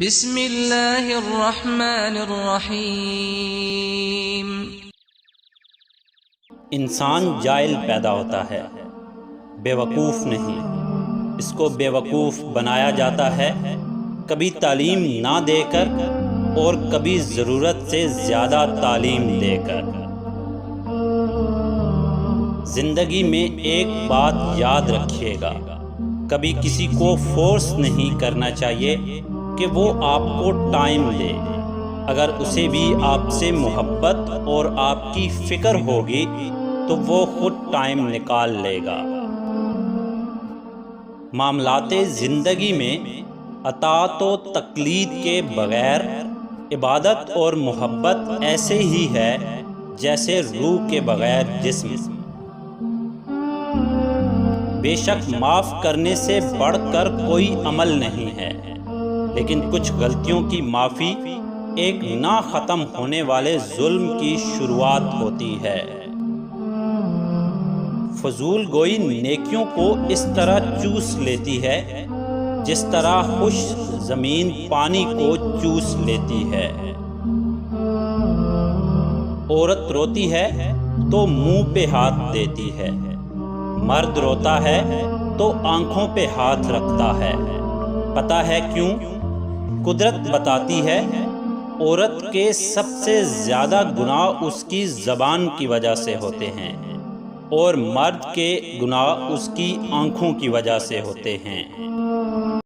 بسم اللہ الرحمن الرحیم۔ انسان جاہل پیدا ہوتا ہے، بے وقوف نہیں۔ اس کو بے وقوف بنایا جاتا ہے کبھی تعلیم نہ دے کر اور کبھی ضرورت سے زیادہ تعلیم دے کر۔ زندگی میں ایک بات یاد رکھیے گا، کبھی کسی کو فورس نہیں کرنا چاہیے کہ وہ آپ کو ٹائم دے۔ اگر اسے بھی آپ سے محبت اور آپ کی فکر ہوگی تو وہ خود ٹائم نکال لے گا۔ معاملات زندگی میں اطاعت و تقلید کے بغیر عبادت اور محبت ایسے ہی ہے جیسے روح کے بغیر جسم۔ بے شک معاف کرنے سے بڑھ کر کوئی عمل نہیں ہے، لیکن کچھ غلطیوں کی معافی ایک نہ ختم ہونے والے ظلم کی شروعات ہوتی ہے۔ فضول گوئی نیکیوں کو اس طرح چوس لیتی ہے جس طرح خشک زمین پانی کو چوس لیتی ہے۔ عورت روتی ہے تو منہ پہ ہاتھ دیتی ہے، مرد روتا ہے تو آنکھوں پہ ہاتھ رکھتا ہے۔ پتہ ہے کیوں؟ قدرت بتاتی ہے عورت کے سب سے زیادہ گناہ اس کی زبان کی وجہ سے ہوتے ہیں اور مرد کے گناہ اس کی آنکھوں کی وجہ سے ہوتے ہیں۔